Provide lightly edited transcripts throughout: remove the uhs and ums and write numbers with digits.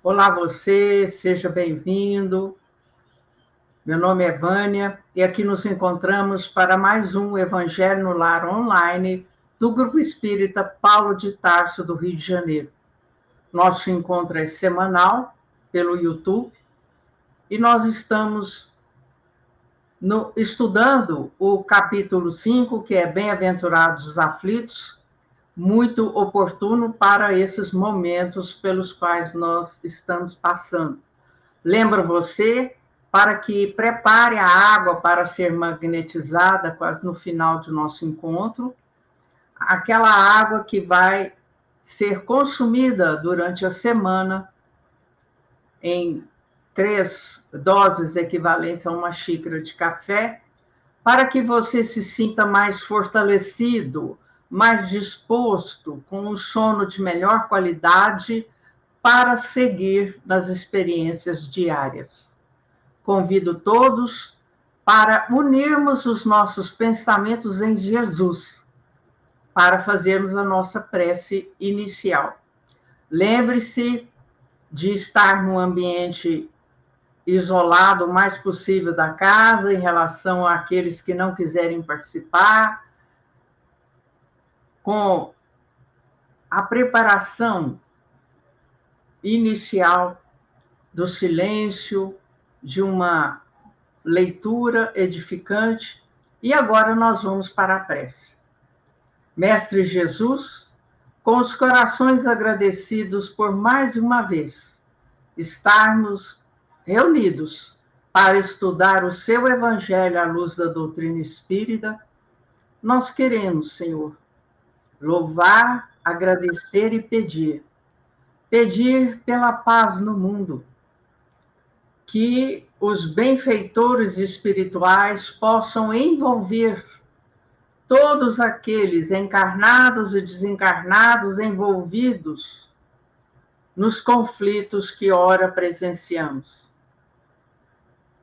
Olá você, seja bem-vindo. Meu nome é Vânia e aqui nos encontramos para mais um Evangelho no Lar online do Grupo Espírita Paulo de Tarso do Rio de Janeiro. Nosso encontro é semanal pelo YouTube e nós estamos estudando o capítulo 5, que é Bem-aventurados os aflitos, muito oportuno para esses momentos pelos quais nós estamos passando. Lembro você para que prepare a água para ser magnetizada quase no final do nosso encontro, aquela água que vai ser consumida durante a semana em 3 doses equivalentes a uma xícara de café, para que você se sinta mais fortalecido, mais disposto, com um sono de melhor qualidade para seguir nas experiências diárias. Convido todos para unirmos os nossos pensamentos em Jesus, para fazermos a nossa prece inicial. Lembre-se de estar num ambiente isolado o mais possível da casa em relação àqueles que não quiserem participar, com a preparação inicial do silêncio, de uma leitura edificante. E agora nós vamos para a prece. Mestre Jesus, com os corações agradecidos por mais uma vez estarmos reunidos para estudar o seu Evangelho à luz da doutrina espírita, nós queremos, Senhor, louvar, agradecer e pedir. Pedir pela paz no mundo, que os benfeitores espirituais possam envolver todos aqueles encarnados e desencarnados envolvidos nos conflitos que ora presenciamos,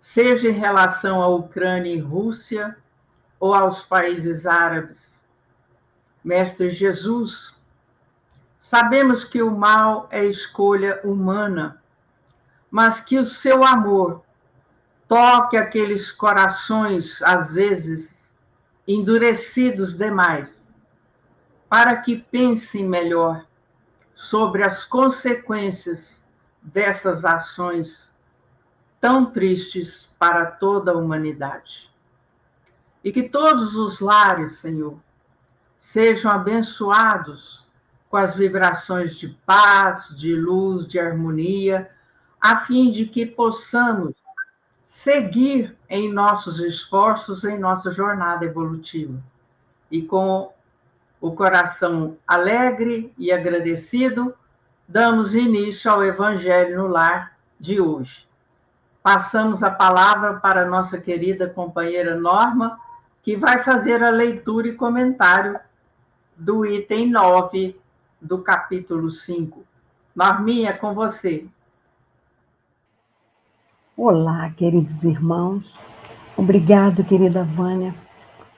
seja em relação à Ucrânia e Rússia ou aos países árabes. Mestre Jesus, sabemos que o mal é escolha humana, mas que o seu amor toque aqueles corações, às vezes, endurecidos demais, para que pensem melhor sobre as consequências dessas ações tão tristes para toda a humanidade. E que todos os lares, Senhor, sejam abençoados com as vibrações de paz, de luz, de harmonia, a fim de que possamos seguir em nossos esforços, em nossa jornada evolutiva. E com o coração alegre e agradecido, damos início ao Evangelho no Lar de hoje. Passamos a palavra para a nossa querida companheira Norma, que vai fazer a leitura e comentário do item 9 do capítulo 5. Norminha, com você. Olá, queridos irmãos. Obrigado, querida Vânia.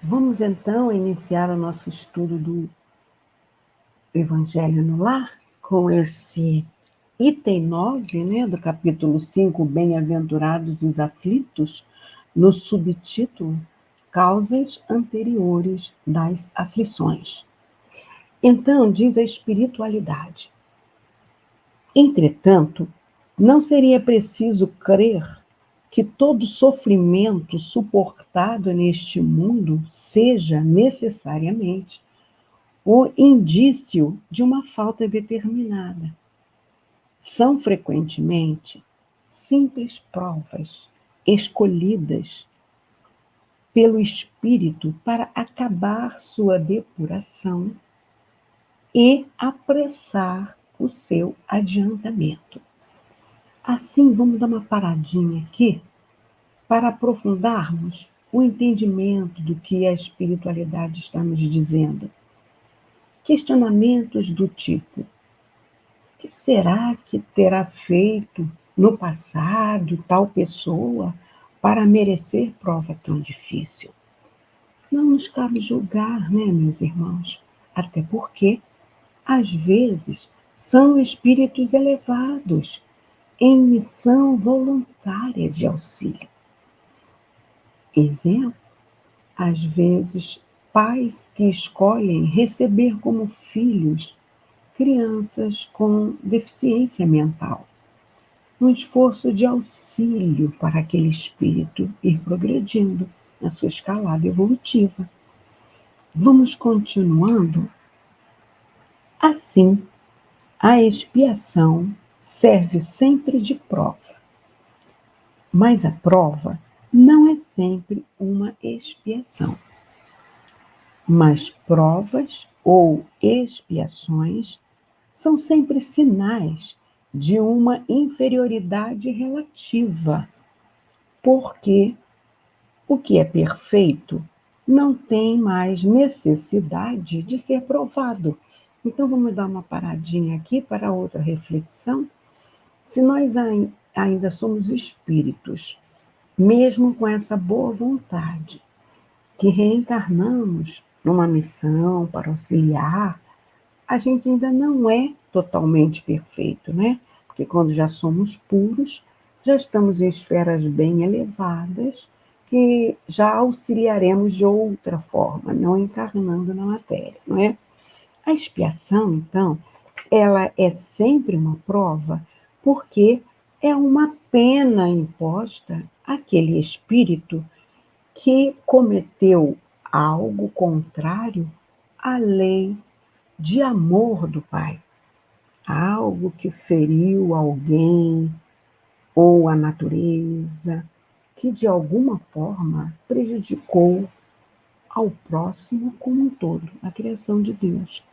Vamos então iniciar o nosso estudo do Evangelho no Lar com esse item 9, do capítulo 5, Bem-aventurados os aflitos, no subtítulo Causas anteriores das aflições. Então, diz a espiritualidade: entretanto, não seria preciso crer que todo sofrimento suportado neste mundo seja necessariamente o indício de uma falta determinada. São frequentemente simples provas escolhidas pelo espírito para acabar sua depuração e apressar o seu adiantamento. Assim, vamos dar uma paradinha aqui para aprofundarmos o entendimento do que a espiritualidade está nos dizendo. Questionamentos do tipo: o que será que terá feito no passado tal pessoa para merecer prova tão difícil? Não nos cabe julgar, meus irmãos? Até porque, às vezes, são espíritos elevados em missão voluntária de auxílio. Exemplo, às vezes, pais que escolhem receber como filhos crianças com deficiência mental, um esforço de auxílio para aquele espírito ir progredindo na sua escalada evolutiva. Vamos continuando. Assim, a expiação serve sempre de prova, mas a prova não é sempre uma expiação. Mas provas ou expiações são sempre sinais de uma inferioridade relativa, porque o que é perfeito não tem mais necessidade de ser provado. Então, vamos dar uma paradinha aqui para outra reflexão. Se nós ainda somos espíritos, mesmo com essa boa vontade, que reencarnamos numa missão para auxiliar, a gente ainda não é totalmente perfeito, né? Porque quando já somos puros, já estamos em esferas bem elevadas, que já auxiliaremos de outra forma, não encarnando na matéria, não é? A expiação, então, ela é sempre uma prova, porque é uma pena imposta àquele espírito que cometeu algo contrário à lei de amor do Pai, algo que feriu alguém ou a natureza, que de alguma forma prejudicou ao próximo como um todo, a criação de Deus.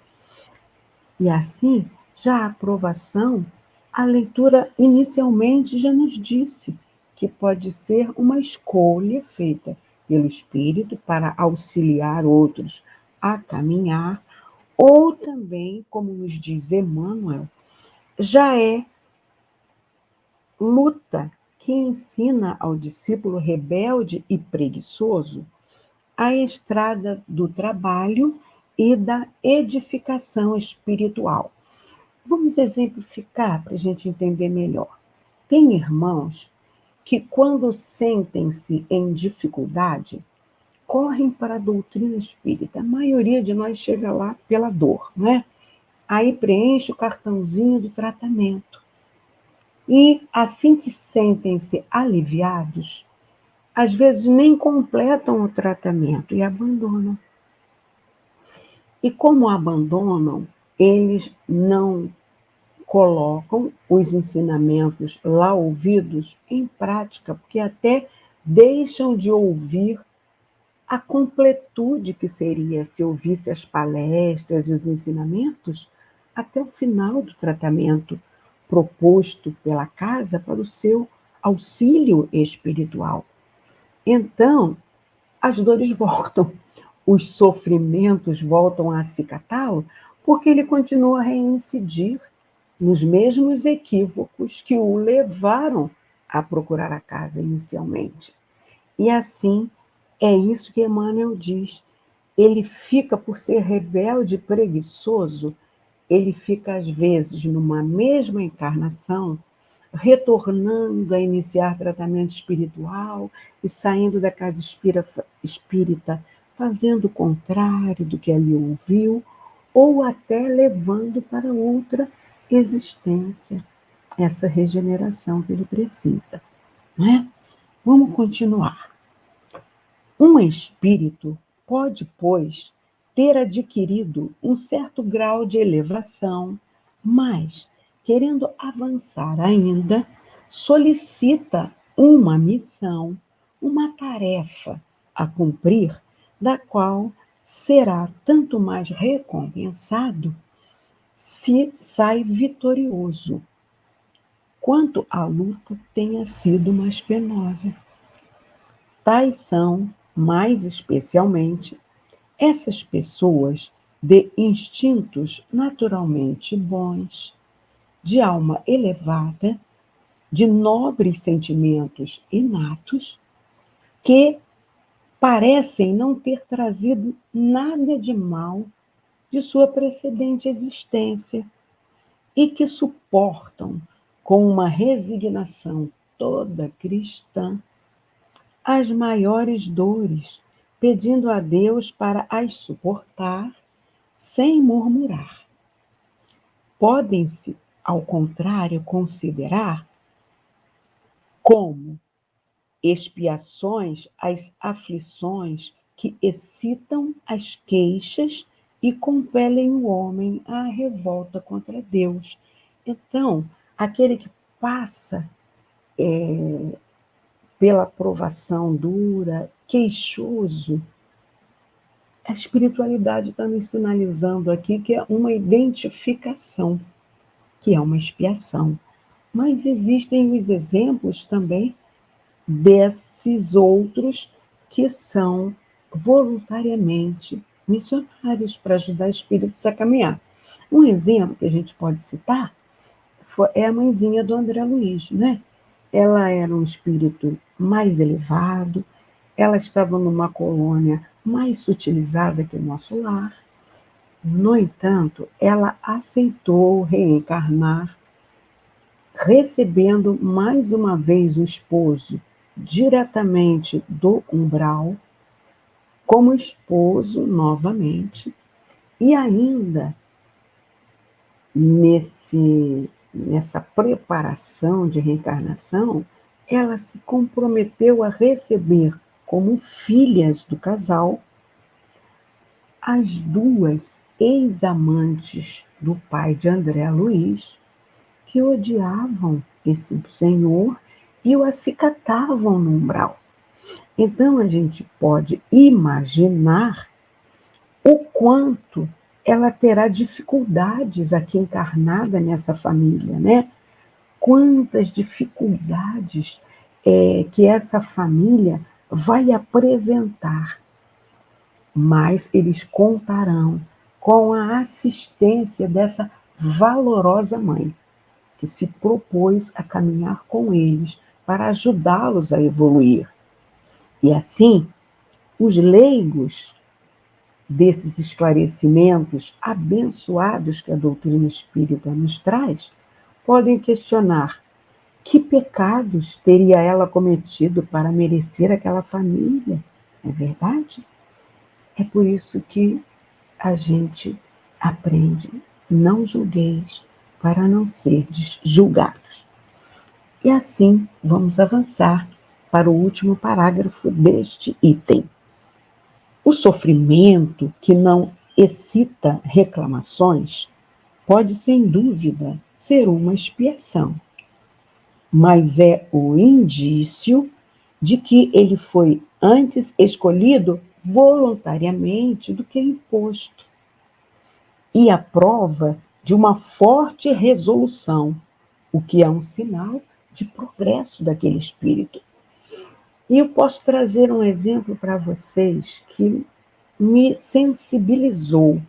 E assim, já a aprovação, a leitura inicialmente já nos disse que pode ser uma escolha feita pelo Espírito para auxiliar outros a caminhar, ou também, como nos diz Emmanuel, já é luta que ensina ao discípulo rebelde e preguiçoso a estrada do trabalho e da edificação espiritual. Vamos exemplificar para a gente entender melhor. Tem irmãos que, quando sentem-se em dificuldade, correm para a doutrina espírita. A maioria de nós chega lá pela dor, não é? Aí preenche o cartãozinho do tratamento. E assim que sentem-se aliviados, às vezes nem completam o tratamento e abandonam. E como abandonam, eles não colocam os ensinamentos lá ouvidos em prática, porque até deixam de ouvir a completude que seria se ouvisse as palestras e os ensinamentos até o final do tratamento proposto pela casa para o seu auxílio espiritual. Então, as dores voltam, os sofrimentos voltam a acicatá-lo, porque ele continua a reincidir nos mesmos equívocos que o levaram a procurar a casa inicialmente. E assim, é isso que Emmanuel diz. Ele fica, por ser rebelde e preguiçoso, ele fica, às vezes, numa mesma encarnação, retornando a iniciar tratamento espiritual e saindo da casa espírita, fazendo o contrário do que ali ouviu, ou até levando para outra existência essa regeneração que ele precisa. Né? Vamos continuar. Um espírito pode, pois, ter adquirido um certo grau de elevação, mas, querendo avançar ainda, solicita uma missão, uma tarefa a cumprir, da qual será tanto mais recompensado se sai vitorioso, quanto a luta tenha sido mais penosa. Tais são, mais especialmente, essas pessoas de instintos naturalmente bons, de alma elevada, de nobres sentimentos inatos, que parecem não ter trazido nada de mal de sua precedente existência e que suportam com uma resignação toda cristã, as maiores dores, pedindo a Deus para as suportar sem murmurar. Podem-se, ao contrário, considerar como expiações as aflições que excitam as queixas e compelem o homem à revolta contra Deus. Então, aquele que passa pela provação dura, queixoso, a espiritualidade está nos sinalizando aqui que é uma identificação, que é uma expiação. Mas existem os exemplos também desses outros que são voluntariamente missionários para ajudar espíritos a caminhar. Um exemplo que a gente pode citar é a mãezinha do André Luiz, né? Ela era um espírito mais elevado, ela estava numa colônia mais sutilizada que o nosso lar. No entanto, ela aceitou reencarnar, recebendo mais uma vez o esposo diretamente do umbral, como esposo novamente, e ainda nessa preparação de reencarnação, ela se comprometeu a receber como filhas do casal as duas ex-amantes do pai de André Luiz, que odiavam esse senhor e o acicatavam no umbral. Então, a gente pode imaginar o quanto ela terá dificuldades aqui encarnada nessa família, né? Quantas dificuldades que essa família vai apresentar, mas eles contarão com a assistência dessa valorosa mãe, que se propôs a caminhar com eles para ajudá-los a evoluir. E assim, os leigos desses esclarecimentos abençoados que a doutrina espírita nos traz, podem questionar que pecados teria ela cometido para merecer aquela família. Não é verdade? É por isso que a gente aprende: não julgueis para não serdes julgados. E assim vamos avançar para o último parágrafo deste item. O sofrimento que não excita reclamações pode, sem dúvida, ser uma expiação, mas é o indício de que ele foi antes escolhido voluntariamente do que imposto, e a prova de uma forte resolução, o que é um sinal de progresso daquele espírito. E eu posso trazer um exemplo para vocês que me sensibilizou.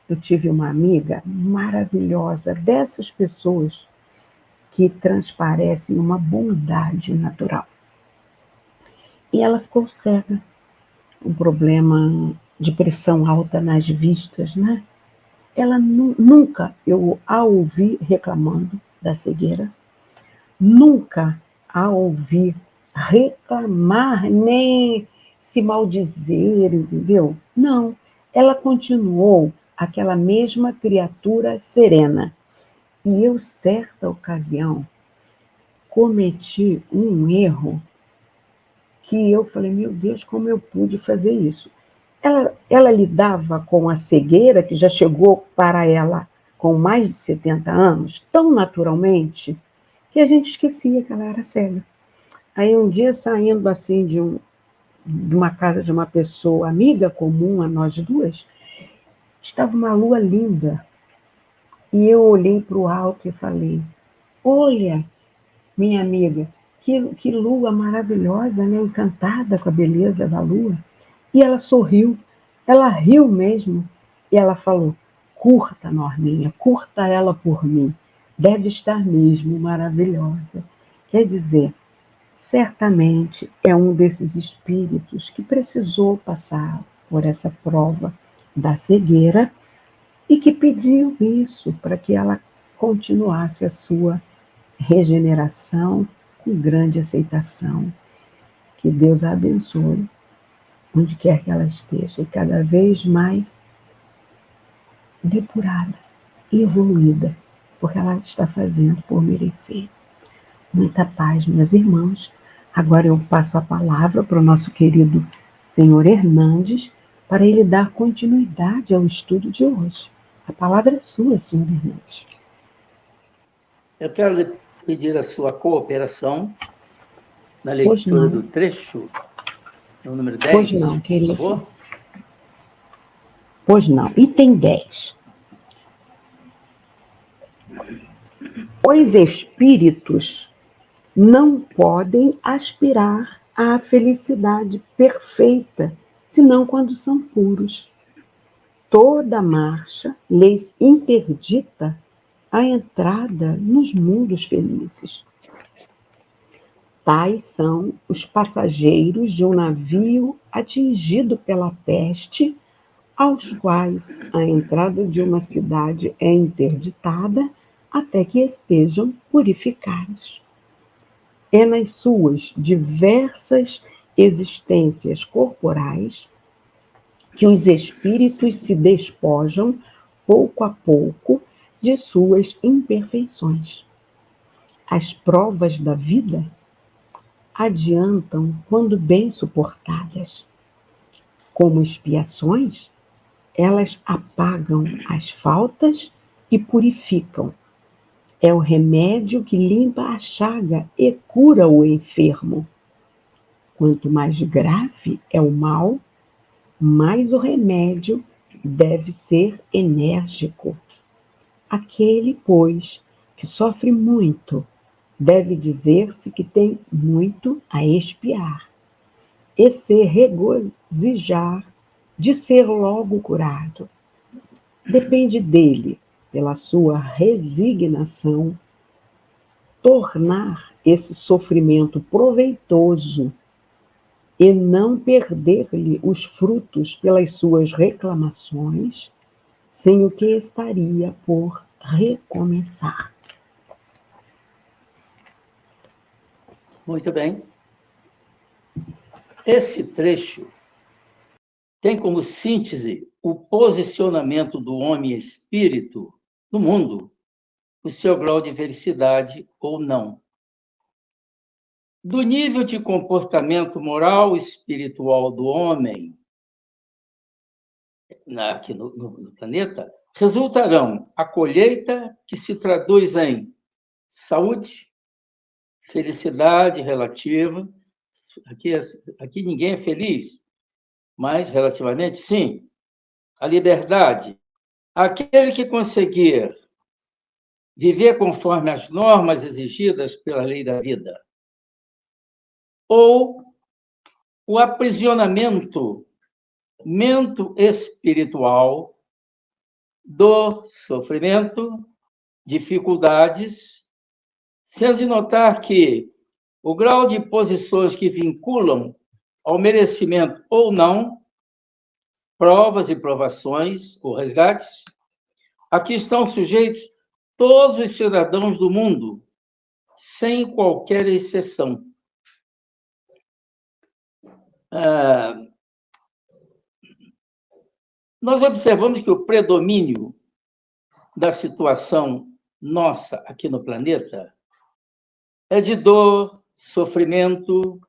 Eu tive uma amiga maravilhosa, dessas pessoas que transparecem uma bondade natural. E ela ficou cega, um problema de pressão alta nas vistas, né? Ela nunca eu a ouvi reclamando da cegueira, nunca a ouvi reclamar, nem se maldizer, entendeu? Não, ela continuou aquela mesma criatura serena. E eu, certa ocasião, cometi um erro que eu falei: meu Deus, como eu pude fazer isso? Ela lidava com a cegueira, que já chegou para ela com mais de 70 anos, tão naturalmente, que a gente esquecia que ela era cega. Aí um dia, saindo assim de uma casa de uma pessoa amiga comum a nós duas, estava uma lua linda. E eu olhei para o alto e falei: olha, minha amiga, que lua maravilhosa, né? Encantada com a beleza da lua. E ela sorriu, ela riu mesmo, e ela falou: curta, Norminha, curta ela por mim, deve estar mesmo maravilhosa. Quer dizer, certamente é um desses espíritos que precisou passar por essa prova da cegueira e que pediu isso para que ela continuasse a sua regeneração, com grande aceitação. Que Deus a abençoe, onde quer que ela esteja, e cada vez mais depurada e evoluída, porque ela está fazendo por merecer. Muita paz, meus irmãos. Agora eu passo a palavra para o nosso querido senhor Hernandes, para ele dar continuidade ao estudo de hoje. A palavra é sua, senhor Hernandes. Eu quero lhe pedir a sua cooperação na leitura do trecho, no número 10. Pois não, querido. Por favor. Pois não. Item 10. Os espíritos não podem aspirar à felicidade perfeita, senão quando são puros. Toda marcha lhes interdita a entrada nos mundos felizes. Tais são os passageiros de um navio atingido pela peste, aos quais a entrada de uma cidade é interditada até que estejam purificados. É nas suas diversas existências corporais que os espíritos se despojam, pouco a pouco, de suas imperfeições. As provas da vida adiantam quando bem suportadas. Como expiações, elas apagam as faltas e purificam. É o remédio que limpa a chaga e cura o enfermo. Quanto mais grave é o mal, mais o remédio deve ser enérgico. Aquele, pois, que sofre muito, deve dizer-se que tem muito a expiar, e se regozijar de ser logo curado. Depende dele, pela sua resignação, tornar esse sofrimento proveitoso e não perder-lhe os frutos pelas suas reclamações, sem o que estaria por recomeçar. Muito bem. Esse trecho tem como síntese o posicionamento do homem espírito no mundo, o seu grau de felicidade ou não. Do nível de comportamento moral e espiritual do homem aqui no planeta, resultarão a colheita que se traduz em saúde, felicidade relativa. Aqui ninguém é feliz, mas relativamente sim. A liberdade. Aquele que conseguir viver conforme as normas exigidas pela lei da vida. Ou o aprisionamento espiritual do sofrimento, dificuldades, sendo de notar que o grau de posições que vinculam ao merecimento ou não, provas e provações ou resgates, aqui estão sujeitos todos os cidadãos do mundo, sem qualquer exceção. Nós observamos que o predomínio da situação nossa aqui no planeta é de dor, sofrimento.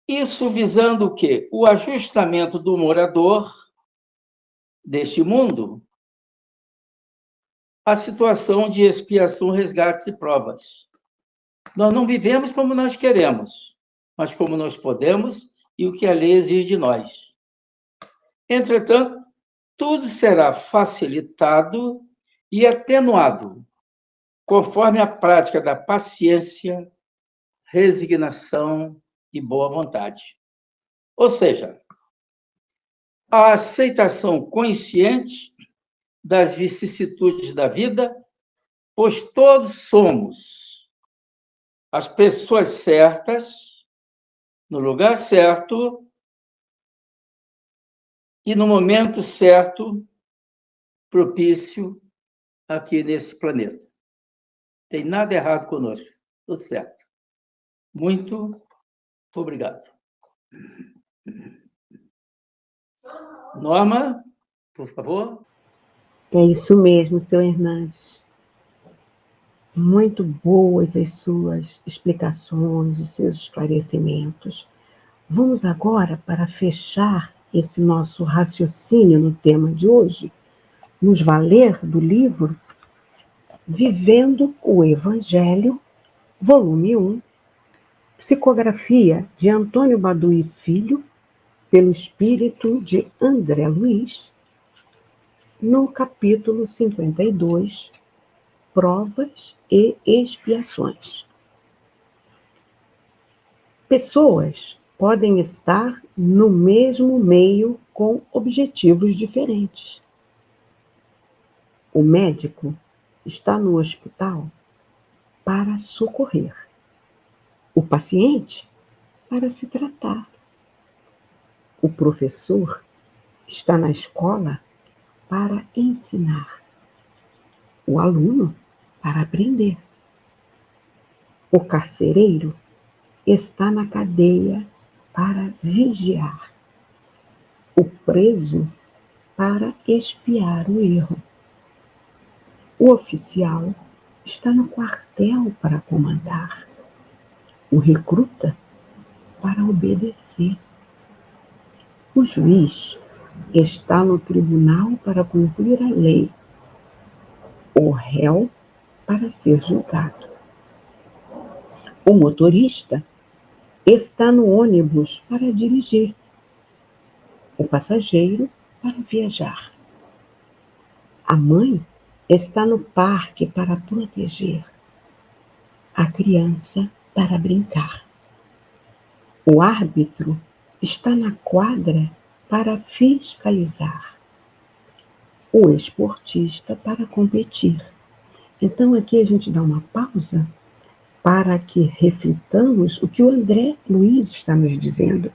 Isso visando o quê? O ajustamento do morador deste mundo à situação de expiação, resgates e provas. Nós não vivemos como nós queremos, mas como nós podemos e o que a lei exige de nós. Entretanto, tudo será facilitado e atenuado conforme a prática da paciência, resignação e boa vontade. Ou seja, a aceitação consciente das vicissitudes da vida, pois todos somos as pessoas certas, no lugar certo e no momento certo, propício aqui nesse planeta. Tem nada errado conosco. Tudo certo. Muito obrigado. Norma, por favor. É isso mesmo, seu Hernandes. Muito boas as suas explicações, os seus esclarecimentos. Vamos agora, para fechar esse nosso raciocínio no tema de hoje, nos valer do livro Vivendo o Evangelho, volume 1, psicografia de Antônio Baduy Filho, pelo espírito de André Luiz, no capítulo 52, Provas e Expiações. Pessoas podem estar no mesmo meio com objetivos diferentes. O médico está no hospital para socorrer. O paciente para se tratar. O professor está na escola para ensinar. O aluno para aprender. O carcereiro está na cadeia para vigiar. O preso para expiar o erro. O oficial está no quartel para comandar. O recruta para obedecer. O juiz está no tribunal para cumprir a lei. O réu para ser julgado. O motorista está no ônibus para dirigir. O passageiro para viajar. A mãe está no parque para proteger. A criança para brincar. O árbitro está na quadra para fiscalizar. O esportista para competir. Então aqui a gente dá uma pausa para que reflitamos o que o André Luiz está nos dizendo.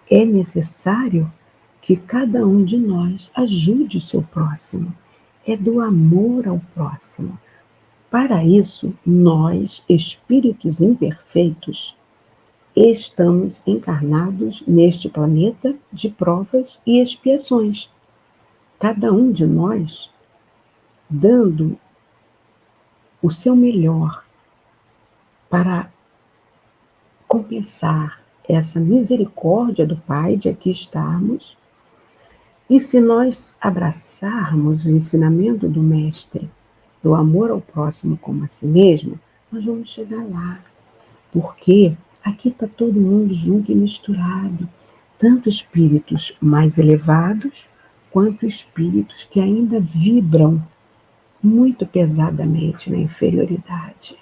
É necessário que cada um de nós ajude o seu próximo. É do amor ao próximo. Para isso, nós, espíritos imperfeitos, estamos encarnados neste planeta de provas e expiações. Cada um de nós dando o seu melhor para compensar essa misericórdia do Pai de aqui estarmos. E se nós abraçarmos o ensinamento do Mestre, do amor ao próximo como a si mesmo, nós vamos chegar lá. Porque aqui está todo mundo junto e misturado. Tanto espíritos mais elevados, quanto espíritos que ainda vibram muito pesadamente na inferioridade.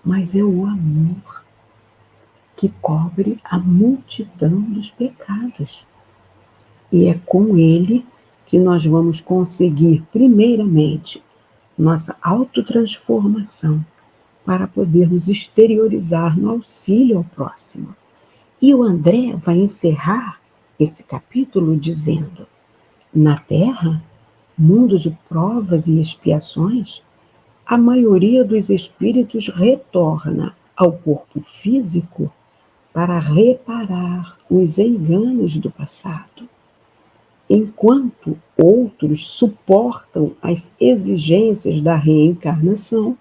Mas é o amor que cobre a multidão dos pecados. E é com ele que nós vamos conseguir, primeiramente, nossa autotransformação, para podermos exteriorizar no auxílio ao próximo. E o André vai encerrar esse capítulo dizendo: na Terra, mundo de provas e expiações, a maioria dos espíritos retorna ao corpo físico para reparar os enganos do passado, enquanto outros suportam as exigências da reencarnação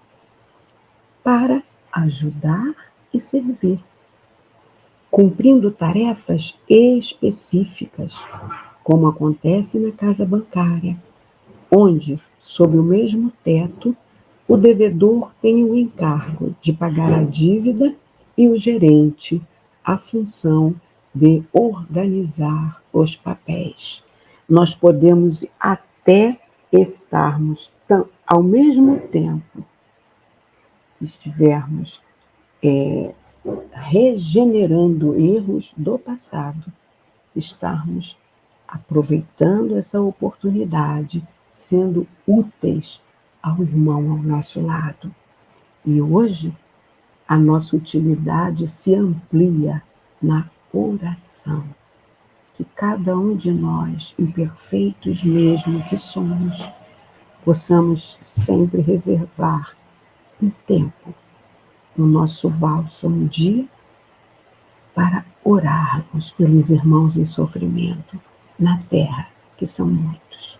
para ajudar e servir, cumprindo tarefas específicas, como acontece na casa bancária, onde, sob o mesmo teto, o devedor tem o encargo de pagar a dívida e o gerente a função de organizar os papéis. Nós podemos até estarmos ao mesmo tempo que estivermos regenerando erros do passado, estarmos aproveitando essa oportunidade, sendo úteis ao irmão ao nosso lado. E hoje, a nossa utilidade se amplia na oração. Que cada um de nós, imperfeitos mesmo que somos, possamos sempre reservar um tempo no nosso bálsamo dia para orarmos pelos irmãos em sofrimento na terra, que são muitos.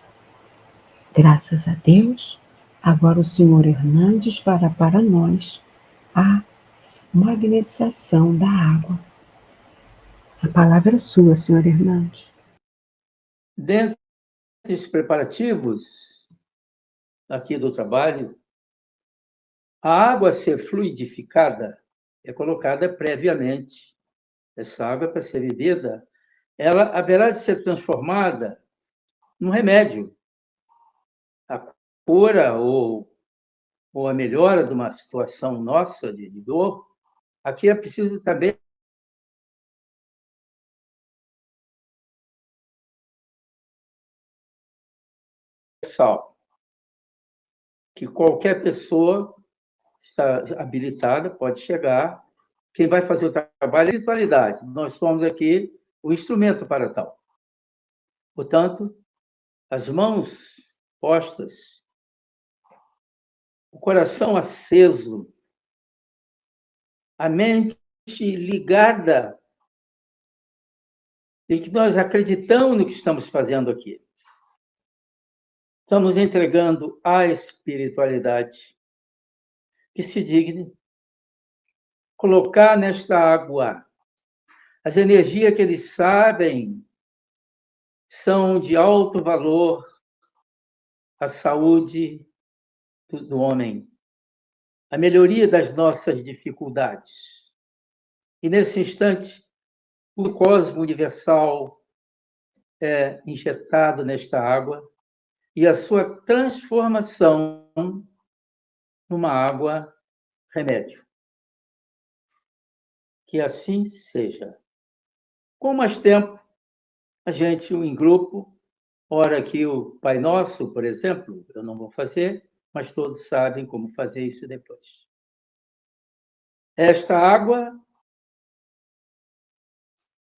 Graças a Deus, agora o senhor Hernandes fará para nós a magnetização da água. A palavra é sua, senhor Hernandes. Dentro dos preparativos aqui do trabalho, a água a ser fluidificada é colocada previamente. Essa água, para ser bebida, ela haverá de ser transformada num remédio. A cura ou a melhora de uma situação nossa de dor, aqui é preciso também sal, que qualquer pessoa está habilitada, pode chegar. Quem vai fazer o trabalho é a espiritualidade. Nós somos aqui o instrumento para tal. Portanto, as mãos postas, o coração aceso, a mente ligada, e que nós acreditamos no que estamos fazendo aqui. Estamos entregando à espiritualidade que se digne colocar nesta água as energias que eles sabem são de alto valor à saúde do homem, a melhoria das nossas dificuldades. E nesse instante, o cosmo universal é injetado nesta água e a sua transformação numa água remédio. Que assim seja. Com mais tempo, a gente, em grupo, ora aqui o Pai Nosso, por exemplo, eu não vou fazer, mas todos sabem como fazer isso depois. Esta água,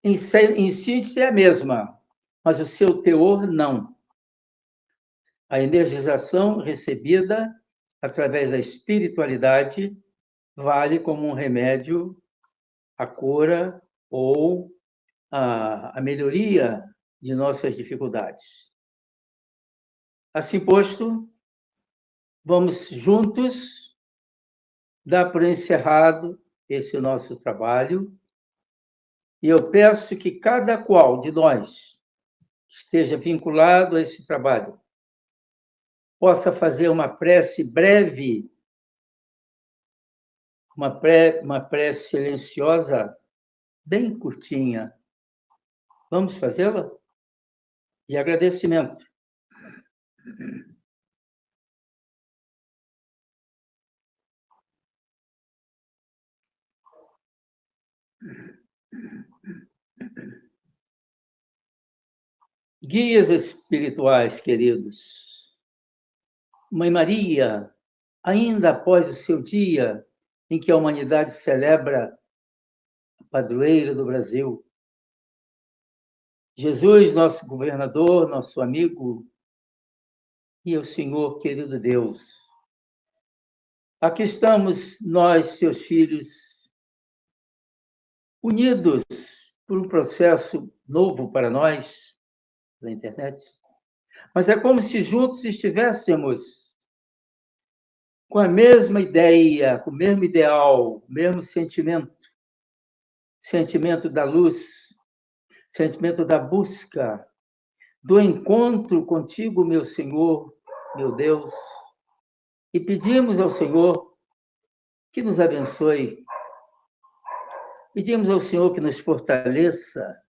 em síntese, é a mesma, mas o seu teor não. A energização recebida através da espiritualidade vale como um remédio à cura ou à melhoria de nossas dificuldades. Assim posto, vamos juntos dar por encerrado esse nosso trabalho e eu peço que cada qual de nós esteja vinculado a esse trabalho possa fazer uma prece breve, uma prece silenciosa, bem curtinha. Vamos fazê-la? De agradecimento. Guias espirituais, queridos. Mãe Maria, ainda após o seu dia em que a humanidade celebra a padroeira do Brasil, Jesus, nosso governador, nosso amigo, e o Senhor, querido Deus. Aqui estamos nós, seus filhos, unidos por um processo novo para nós, da internet. Mas é como se juntos estivéssemos com a mesma ideia, com o mesmo ideal, o mesmo sentimento. Sentimento da luz, sentimento da busca, do encontro contigo, meu Senhor, meu Deus. E pedimos ao Senhor que nos abençoe. Pedimos ao Senhor que nos fortaleça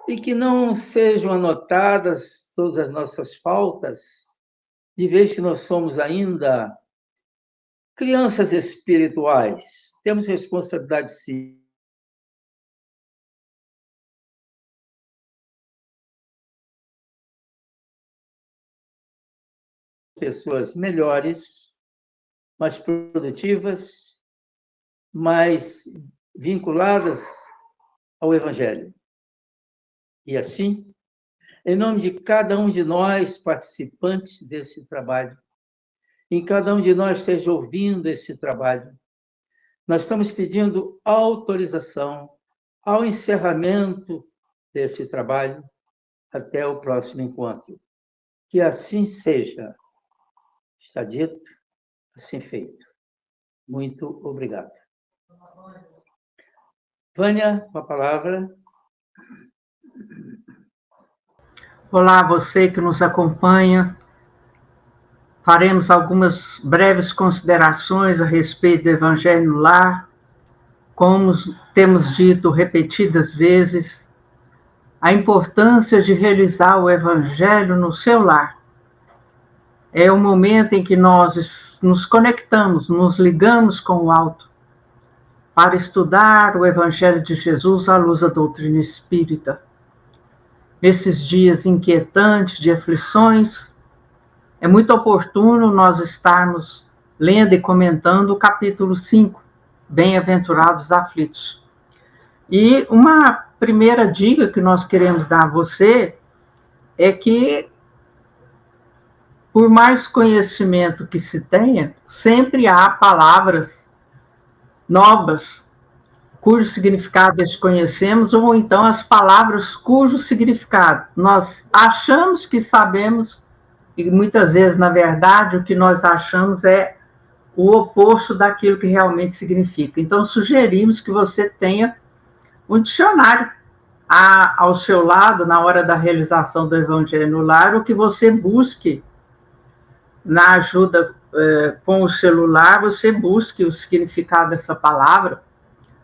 e que não sejam anotadas todas as nossas faltas, de vez que nós somos ainda crianças espirituais. Temos responsabilidade, sim. Pessoas melhores, mais produtivas, mais vinculadas ao Evangelho. E assim, em nome de cada um de nós, participantes desse trabalho, em cada um de nós esteja ouvindo esse trabalho. Nós estamos pedindo autorização ao encerramento desse trabalho até o próximo encontro. Que assim seja. Está dito, assim feito. Muito obrigado. Vânia, com a palavra. Olá, você que nos acompanha. Faremos algumas breves considerações a respeito do Evangelho no Lar. Como temos dito repetidas vezes, a importância de realizar o Evangelho no seu lar. É o momento em que nós nos conectamos, nos ligamos com o alto, para estudar o Evangelho de Jesus à luz da doutrina espírita. Nesses dias inquietantes de aflições, é muito oportuno nós estarmos lendo e comentando o capítulo 5, Bem-aventurados os aflitos. E uma primeira dica que nós queremos dar a você é que, por mais conhecimento que se tenha, sempre há palavras novas, cujo significado desconhecemos, ou então as palavras cujo significado nós achamos que sabemos, e muitas vezes, na verdade, o que nós achamos é o oposto daquilo que realmente significa. Então, sugerimos que você tenha um dicionário ao seu lado, na hora da realização do Evangelho no Lar, ou que você busque na ajuda com o celular, você busque o significado dessa palavra,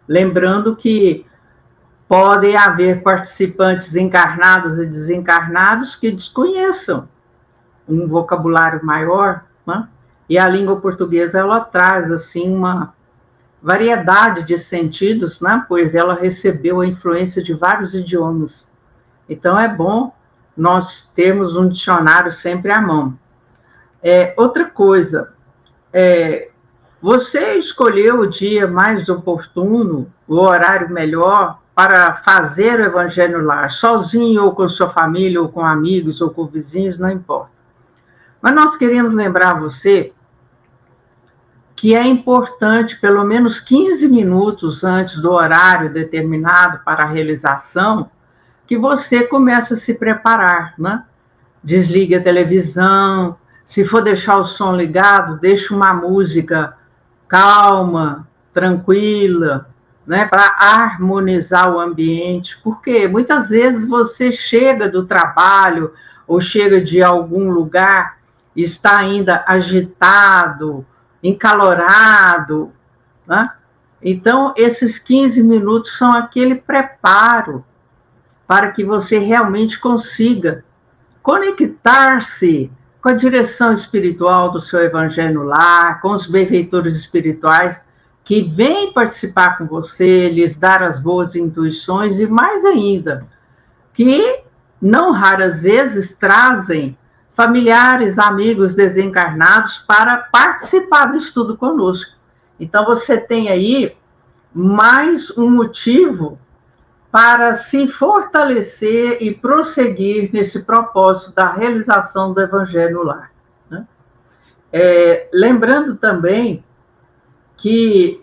lembrando que podem haver participantes encarnados e desencarnados que desconheçam um vocabulário maior, né? E a língua portuguesa, ela traz, assim, uma variedade de sentidos, né? Pois ela recebeu a influência de vários idiomas. Então, é bom nós termos um dicionário sempre à mão. Outra coisa, você escolheu o dia mais oportuno, o horário melhor para fazer o Evangelho no Lar, sozinho ou com sua família, ou com amigos, ou com vizinhos, não importa. Mas nós queremos lembrar você que é importante, pelo menos 15 minutos antes do horário determinado para a realização, que você comece a se preparar, né? Desligue a televisão, se for deixar o som ligado, deixe uma música calma, tranquila, né, para harmonizar o ambiente, porque muitas vezes você chega do trabalho ou chega de algum lugar e está ainda agitado, encalorado, né? Então, esses 15 minutos são aquele preparo para que você realmente consiga conectar-se com a direção espiritual do seu Evangelho no Lar, com os benfeitores espirituais que vêm participar com você, lhes dar as boas intuições e, mais ainda, que não raras vezes trazem familiares, amigos desencarnados para participar do estudo conosco. Então, você tem aí mais um motivo para se fortalecer e prosseguir nesse propósito da realização do Evangelho no Lar, né? Lembrando também que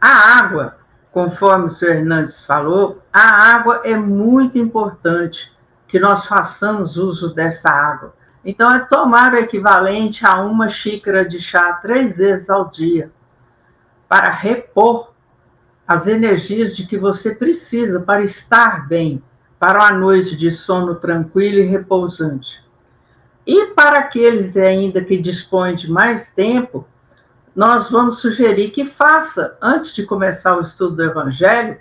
a água, conforme o senhor Hernandes falou, a água é muito importante que nós façamos uso dessa água. Então, é tomar o equivalente a 1 xícara de chá 3 vezes ao dia, para repor as energias de que você precisa para estar bem, para uma noite de sono tranquilo e repousante. E para aqueles ainda que dispõem de mais tempo, nós vamos sugerir que faça, antes de começar o estudo do Evangelho,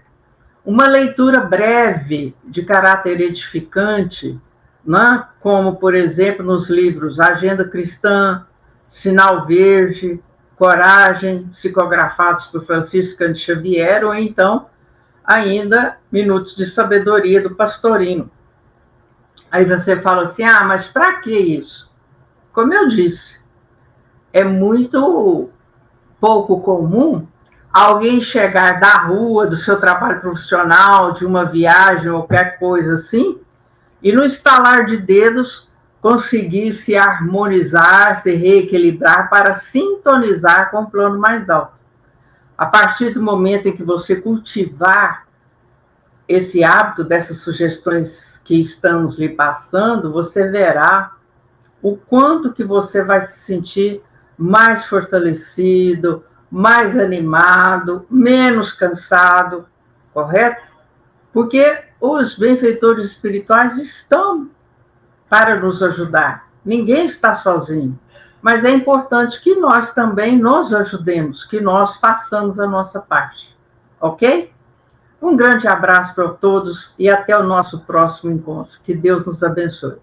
uma leitura breve, de caráter edificante, né? Como, por exemplo, nos livros Agenda Cristã, Sinal Verde, Coragem, psicografados por Francisco Cândido Xavier, ou então, ainda, Minutos de Sabedoria, do Pastorino. Aí você fala assim, mas para que isso? Como eu disse, é muito pouco comum alguém chegar da rua, do seu trabalho profissional, de uma viagem ou qualquer coisa assim, e no estalar de dedos conseguir se harmonizar, se reequilibrar para sintonizar com o plano mais alto. A partir do momento em que você cultivar esse hábito dessas sugestões que estamos lhe passando, você verá o quanto que você vai se sentir mais fortalecido, mais animado, menos cansado, correto? Porque os benfeitores espirituais estão para nos ajudar. Ninguém está sozinho. Mas é importante que nós também nos ajudemos, que nós façamos a nossa parte. Ok? Um grande abraço para todos e até o nosso próximo encontro. Que Deus nos abençoe.